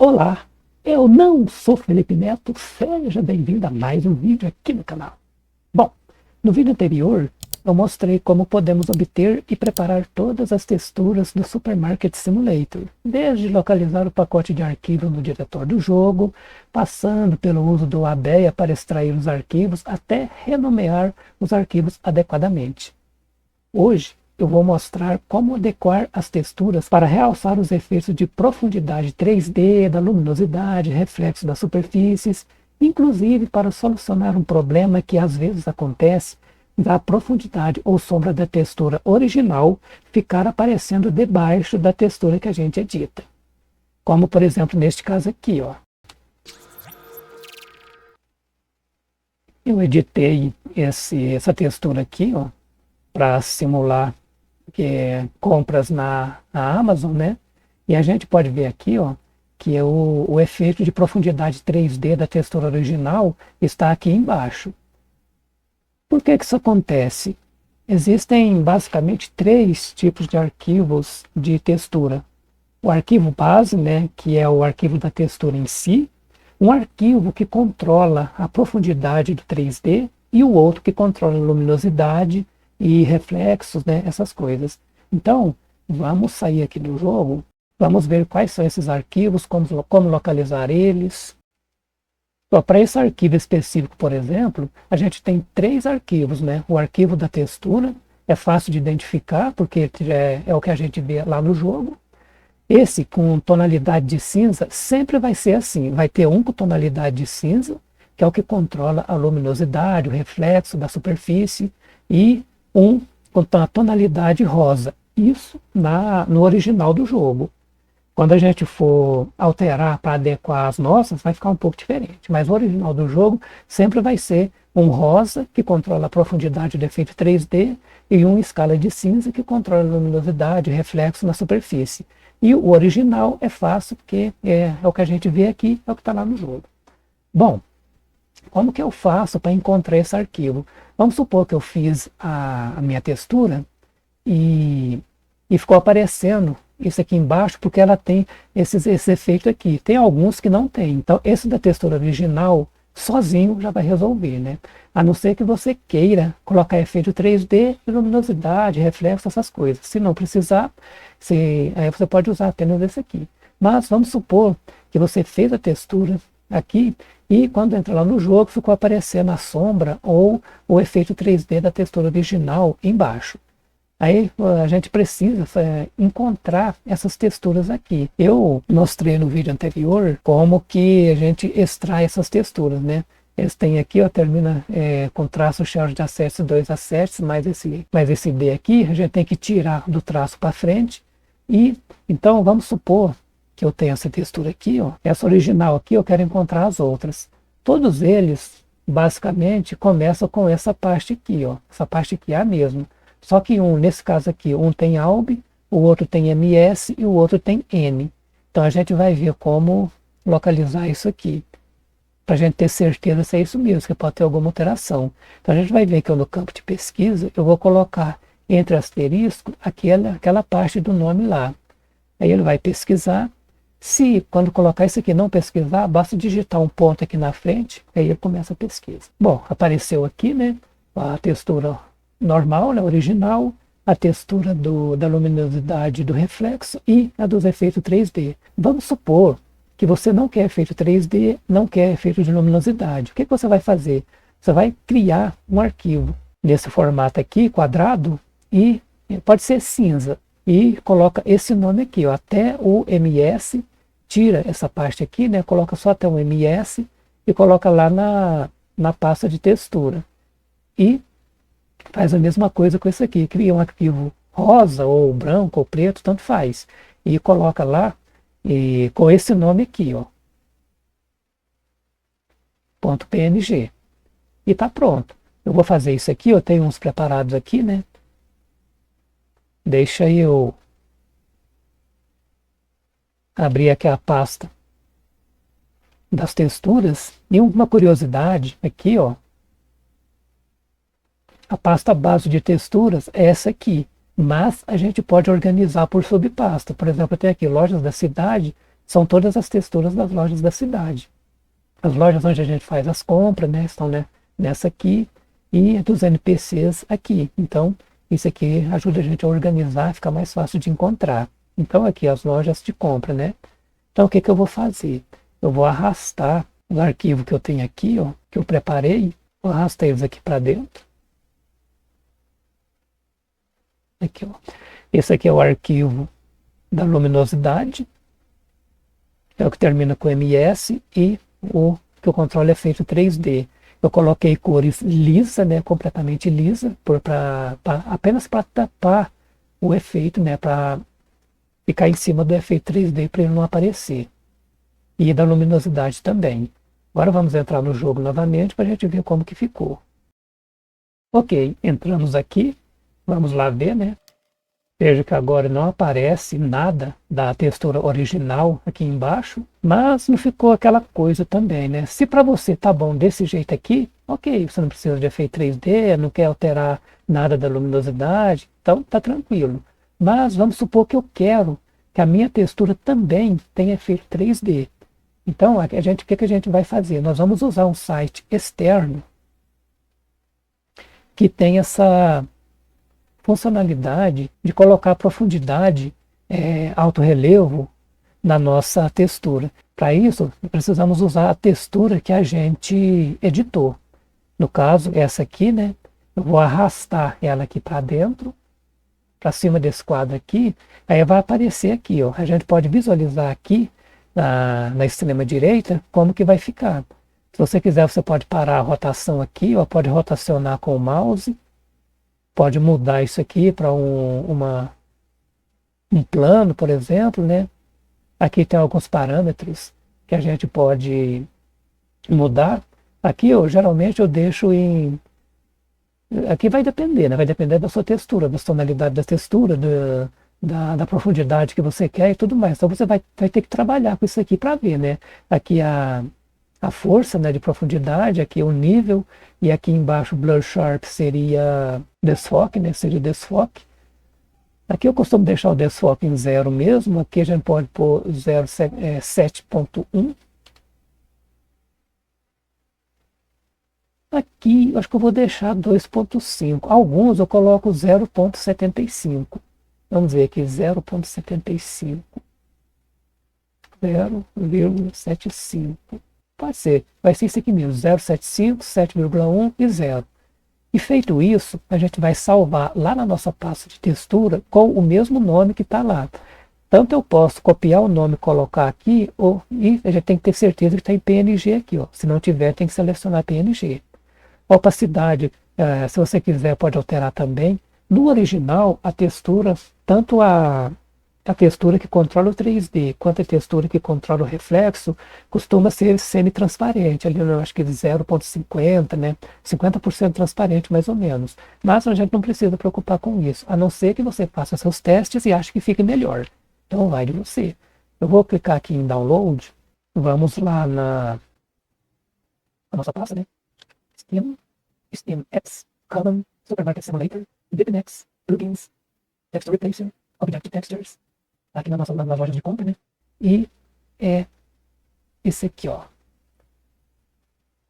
Olá, eu não sou Felipe Neto, seja bem-vindo a mais um vídeo aqui no canal. Bom, no vídeo anterior eu mostrei como podemos obter e preparar todas as texturas do Supermarket Simulator, desde localizar o pacote de arquivo no diretor do jogo, passando pelo uso do ABEA para extrair os arquivos, até renomear os arquivos adequadamente. Hoje eu vou mostrar como adequar as texturas para realçar os efeitos de profundidade 3D, da luminosidade, reflexo das superfícies, inclusive para solucionar um problema que às vezes acontece da profundidade ou sombra da textura original ficar aparecendo debaixo da textura que a gente edita. Como por exemplo neste caso aqui, ó. Eu editei essa textura aqui, ó, para simular compras na Amazon, né? E a gente pode ver aqui, ó, que o efeito de profundidade 3D da textura original está aqui embaixo. Por que isso acontece? Existem basicamente três tipos de arquivos de textura. O arquivo base, né, que é o arquivo da textura em si, um arquivo que controla a profundidade do 3D e o outro que controla a luminosidade e reflexos, né, essas coisas. Então, vamos sair aqui do jogo, vamos ver quais são esses arquivos, como localizar eles. Para esse arquivo específico, por exemplo, a gente tem três arquivos, né? O arquivo da textura, é fácil de identificar, porque é o que a gente vê lá no jogo. Esse com tonalidade de cinza sempre vai ser assim, vai ter um com tonalidade de cinza, que é o que controla a luminosidade, o reflexo da superfície, e um com a tonalidade rosa. Isso no original do jogo. Quando a gente for alterar para adequar as nossas, vai ficar um pouco diferente. Mas o original do jogo sempre vai ser um rosa, que controla a profundidade do efeito 3D, e um escala de cinza, que controla a luminosidade e reflexo na superfície. E o original é fácil, porque é o que a gente vê aqui, é o que está lá no jogo. Bom, como que eu faço para encontrar esse arquivo? Vamos supor que eu fiz a minha textura e ficou aparecendo isso aqui embaixo, porque ela tem esse efeito aqui. Tem alguns que não tem. Então, esse da textura original, sozinho, já vai resolver, né? A não ser que você queira colocar efeito 3D, luminosidade, reflexo, essas coisas. Se não precisar, aí você pode usar apenas esse aqui. Mas vamos supor que você fez a textura aqui e quando entra lá no jogo ficou aparecendo a sombra ou o efeito 3D da textura original embaixo. Aí a gente precisa encontrar essas texturas aqui. Eu mostrei no vídeo anterior como que a gente extrai essas texturas, né? Eles têm aqui, ó, termina com traço Shell de assets 2 assets, mais esse D aqui, a gente tem que tirar do traço para frente. E então vamos supor que eu tenho essa textura aqui, ó, essa original aqui, eu quero encontrar as outras. Todos eles, basicamente, começam com essa parte aqui, ó. Essa parte aqui é a mesma. Só que nesse caso aqui, um tem ALB, o outro tem MS e o outro tem N. Então a gente vai ver como localizar isso aqui, para a gente ter certeza se é isso mesmo, que pode ter alguma alteração. Então a gente vai ver que eu, no campo de pesquisa, eu vou colocar entre asterisco aquela parte do nome lá. Aí ele vai pesquisar. Se quando colocar isso aqui não pesquisar, basta digitar um ponto aqui na frente, aí ele começa a pesquisa. Bom, apareceu aqui, né, a textura normal, né, original, a textura da luminosidade do reflexo e a dos efeitos 3D. Vamos supor que você não quer efeito 3D, não quer efeito de luminosidade. O que você vai fazer? Você vai criar um arquivo nesse formato aqui, quadrado, e pode ser cinza. E coloca esse nome aqui, ó, até o MS, tira essa parte aqui, né, coloca só até o MS e coloca lá na pasta de textura. E faz a mesma coisa com esse aqui, cria um arquivo rosa ou branco ou preto, tanto faz, e coloca lá com esse nome aqui, ó, .png, e tá pronto. Eu vou fazer isso aqui, eu tenho uns preparados aqui, né? Deixa eu abrir aqui a pasta das texturas. E uma curiosidade aqui, ó, a pasta base de texturas é essa aqui, mas a gente pode organizar por subpasta. Por exemplo, eu tenho aqui lojas da cidade, são todas as texturas das lojas da cidade. As lojas onde a gente faz as compras, né, estão, né, nessa aqui, e dos NPCs aqui. Então, isso aqui ajuda a gente a organizar, fica mais fácil de encontrar. Então, aqui as lojas de compra, né? Então, o que que eu vou fazer? Eu vou arrastar os arquivos que eu tenho aqui, ó, que eu preparei, vou arrastar eles aqui para dentro. Aqui, ó. Esse aqui é o arquivo da luminosidade, é o que termina com MS, e o que o controle é feito 3D. Eu coloquei cores lisa, né, completamente lisa, apenas para tapar o efeito, né, para ficar em cima do efeito 3D para ele não aparecer. E da luminosidade também. Agora vamos entrar no jogo novamente para a gente ver como que ficou. Ok, entramos aqui, vamos lá ver, né? Veja que agora não aparece nada da textura original aqui embaixo, mas não ficou aquela coisa também, né? Se para você tá bom desse jeito aqui, ok, você não precisa de efeito 3D, não quer alterar nada da luminosidade, então tá tranquilo. Mas vamos supor que eu quero que a minha textura também tenha efeito 3D. Então, o que a gente vai fazer? Nós vamos usar um site externo que tem essa funcionalidade de colocar profundidade, alto relevo na nossa textura. Para isso, precisamos usar a textura que a gente editou. No caso, essa aqui, né? Eu vou arrastar ela aqui para dentro, para cima desse quadro aqui, aí vai aparecer aqui, ó. A gente pode visualizar aqui na extrema direita como que vai ficar. Se você quiser, você pode parar a rotação aqui, ou pode rotacionar com o mouse. Pode mudar isso aqui para um plano, por exemplo, né? Aqui tem alguns parâmetros que a gente pode mudar. Aqui, geralmente eu deixo em... Aqui vai depender, né? Vai depender da sua textura, da tonalidade da textura, da profundidade que você quer e tudo mais. Então você vai ter que trabalhar com isso aqui para ver, né? Aqui a força, né, de profundidade, aqui o nível, e aqui embaixo Blur Sharp seria desfoque, né, seria desfoque. Aqui eu costumo deixar o desfoque em 0 mesmo, aqui a gente pode pôr 7.1. Aqui eu acho que eu vou deixar 2.5. Alguns eu coloco 0.75. Vamos ver aqui, 0.75. 0,75. Pode ser, vai ser isso aqui mesmo, 0,75, 7,1 e 0. E feito isso, a gente vai salvar lá na nossa pasta de textura com o mesmo nome que está lá. Tanto eu posso copiar o nome e colocar aqui, e a gente tem que ter certeza que está em PNG aqui. Ó. Se não tiver, tem que selecionar PNG. Opacidade, se você quiser, pode alterar também. No original, a textura, tanto a textura que controla o 3D, quanto a textura que controla o reflexo, costuma ser semi-transparente, ali eu acho que 0,50, né? 50% transparente, mais ou menos. Mas a gente não precisa preocupar com isso, a não ser que você faça seus testes e ache que fique melhor. Então vai de você. Eu vou clicar aqui em Download, vamos lá na nossa pasta, né? Steam Apps, Common, Supermarket Simulator, BitMax, Plugins, Texture Replacer, Object Textures, aqui na loja de compra, né? E é esse aqui, ó.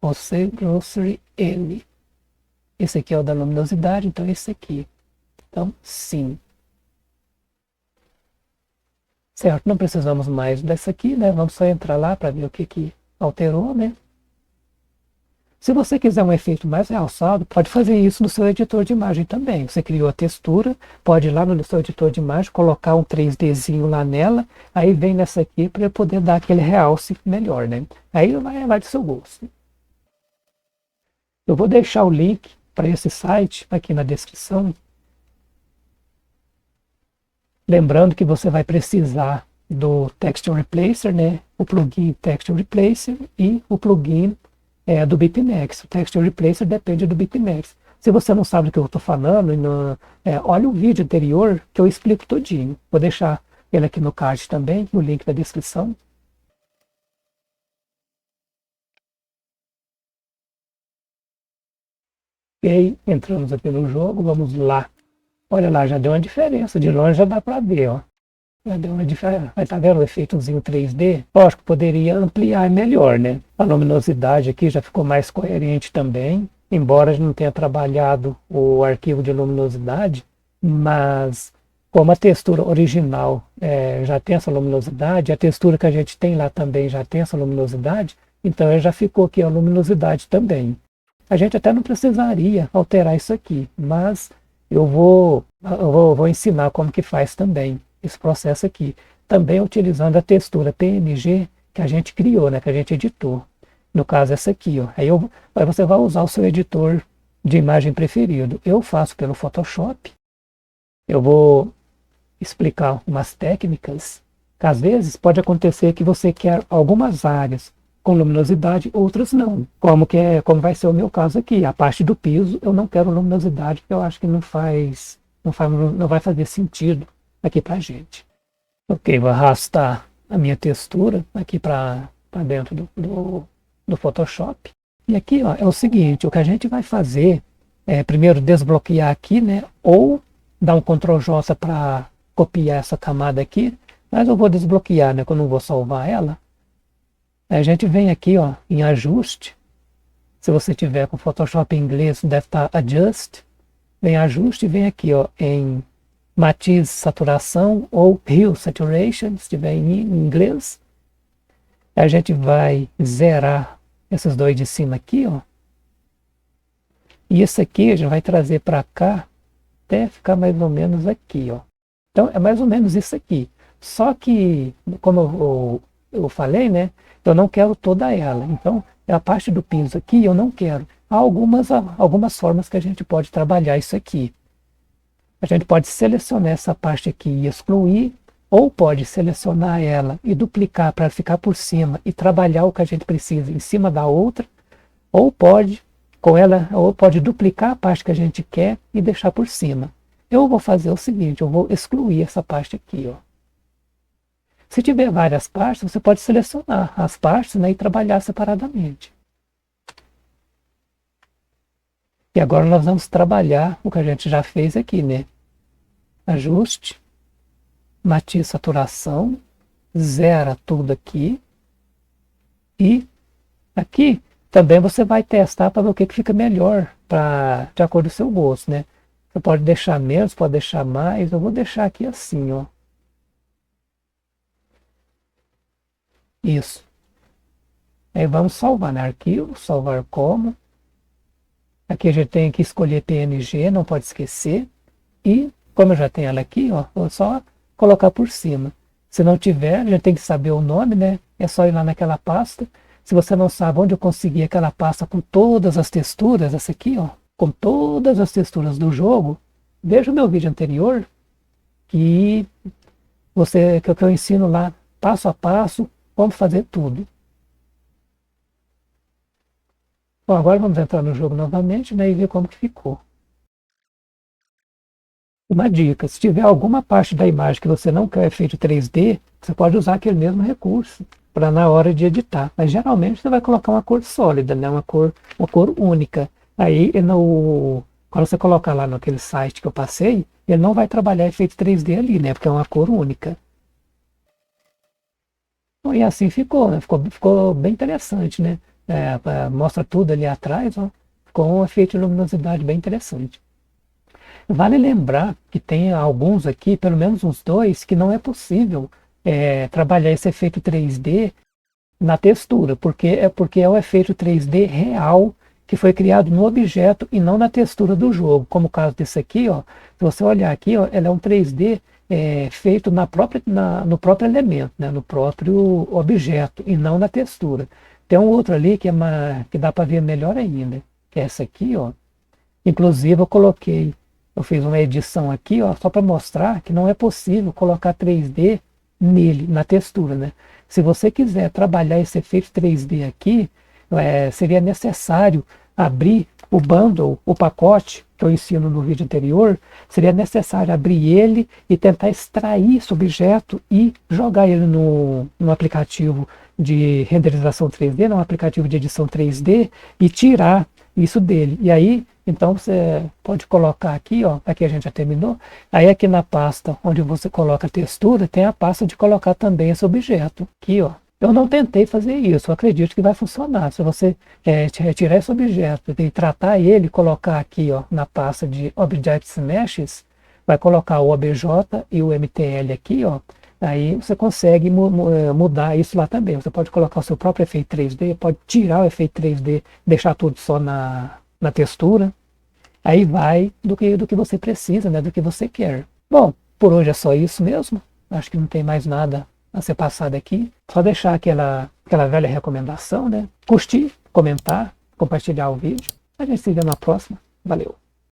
Você Grocery N. Esse aqui é o da luminosidade, então esse aqui. Então, sim. Certo, não precisamos mais dessa aqui, né? Vamos só entrar lá para ver o que alterou, né? Se você quiser um efeito mais realçado, pode fazer isso no seu editor de imagem também. Você criou a textura, pode ir lá no seu editor de imagem, colocar um 3Dzinho lá nela, aí vem nessa aqui para poder dar aquele realce melhor, né? Aí vai do seu gosto. Eu vou deixar o link para esse site aqui na descrição. Lembrando que você vai precisar do Texture Replacer, né? O plugin Texture Replacer e o plugin do BitMax. O Texture Replacer depende do BitMax. Se você não sabe do que eu estou falando, olha o vídeo anterior que eu explico todinho. Vou deixar ele aqui no card também, no link da descrição. Ok, entramos aqui no jogo, vamos lá. Olha lá, já deu uma diferença, de longe já dá para ver, ó. Vai estar vendo o efeitozinho 3D? Lógico, poderia ampliar melhor, né? A luminosidade aqui já ficou mais coerente também, embora a gente não tenha trabalhado o arquivo de luminosidade, mas como a textura original já tem essa luminosidade, a textura que a gente tem lá também já tem essa luminosidade, então já ficou aqui a luminosidade também. A gente até não precisaria alterar isso aqui, mas eu vou ensinar como que faz também esse processo aqui. Também utilizando a textura PNG que a gente criou, né, que a gente editou. No caso, essa aqui. Ó. Aí você vai usar o seu editor de imagem preferido. Eu faço pelo Photoshop. Eu vou explicar umas técnicas que às vezes pode acontecer que você quer algumas áreas com luminosidade, outras não. Como vai ser o meu caso aqui. A parte do piso eu não quero luminosidade, porque eu acho que não vai fazer sentido aqui pra gente. Ok, vou arrastar a minha textura aqui para dentro do Photoshop. E aqui ó, é o seguinte, o que a gente vai fazer é primeiro desbloquear aqui, né? Ou dar um Ctrl J para copiar essa camada aqui, mas eu vou desbloquear, né? Que eu não vou salvar ela. Aí a gente vem aqui ó, em ajuste. Se você tiver com Photoshop em inglês, deve estar Adjust. Vem ajuste e vem aqui ó, em matiz saturação ou Hue Saturation, se estiver em inglês. A gente vai zerar esses dois de cima aqui, ó. E esse aqui a gente vai trazer para cá até ficar mais ou menos aqui, ó. Então é mais ou menos isso aqui. Só que, como eu falei, né? Eu não quero toda ela. Então, a parte do piso aqui eu não quero. Há algumas formas que a gente pode trabalhar isso aqui. A gente pode selecionar essa parte aqui e excluir, ou pode selecionar ela e duplicar para ficar por cima e trabalhar o que a gente precisa em cima da outra, ou pode duplicar a parte que a gente quer e deixar por cima. Eu vou fazer o seguinte, eu vou excluir essa parte aqui, ó. Se tiver várias partes, você pode selecionar as partes, né, e trabalhar separadamente. E agora nós vamos trabalhar o que a gente já fez aqui, né? Ajuste, matiz saturação, zera tudo aqui. E aqui também você vai testar para ver o que fica melhor, de acordo com o seu gosto, né? Você pode deixar menos, pode deixar mais. Eu vou deixar aqui assim, ó. Isso. Aí vamos salvar, né? Arquivo, salvar como. Aqui a gente tem que escolher PNG, não pode esquecer. E, como eu já tenho ela aqui, ó, vou só colocar por cima. Se não tiver, a gente tem que saber o nome, né? É só ir lá naquela pasta. Se você não sabe onde eu consegui aquela pasta com todas as texturas, essa aqui, ó, com todas as texturas do jogo, veja o meu vídeo anterior, que eu ensino lá, passo a passo, como fazer tudo. Bom, agora vamos entrar no jogo novamente, né, e ver como que ficou. Uma dica, se tiver alguma parte da imagem que você não quer efeito 3D, você pode usar aquele mesmo recurso para na hora de editar. Mas geralmente você vai colocar uma cor sólida, né, uma cor única. Aí quando você colocar lá naquele site que eu passei, ele não vai trabalhar efeito 3D ali, né, porque é uma cor única. Bom, e assim ficou, né? Ficou bem interessante, né? Mostra tudo ali atrás, ó. Ficou um efeito de luminosidade bem interessante. Vale lembrar que tem alguns aqui, pelo menos uns dois, que não é possível trabalhar esse efeito 3D na textura, porque é o efeito 3D real que foi criado no objeto e não na textura do jogo. Como o caso desse aqui, ó, se você olhar aqui, ó, ela é um 3D feito no próprio elemento, né, no próprio objeto e não na textura. Tem um outro ali que dá para ver melhor ainda, que é essa aqui, ó. Inclusive eu fiz uma edição aqui, ó, só para mostrar que não é possível colocar 3D nele, na textura, né? Se você quiser trabalhar esse efeito 3D aqui, seria necessário abrir o bundle, o pacote que eu ensino no vídeo anterior, seria necessário abrir ele e tentar extrair esse objeto e jogar ele no aplicativo de renderização 3D, num aplicativo de edição 3D e tirar isso dele. E aí Então você pode colocar aqui, ó, aqui a gente já terminou. Aí aqui na pasta onde você coloca a textura, tem a pasta de colocar também esse objeto. Aqui, ó. Eu não tentei fazer isso, eu acredito que vai funcionar. Se você retirar esse objeto e tratar ele, colocar aqui, ó, na pasta de Objects Meshes, vai colocar o OBJ e o MTL aqui, ó. Aí você consegue mudar isso lá também. Você pode colocar o seu próprio efeito 3D, pode tirar o efeito 3D, deixar tudo só na textura. Aí vai do que você precisa, né, do que você quer. Bom, por hoje é só isso mesmo. Acho que não tem mais nada a ser passado aqui. Só deixar aquela velha recomendação, né? Curtir, comentar, compartilhar o vídeo. A gente se vê na próxima. Valeu!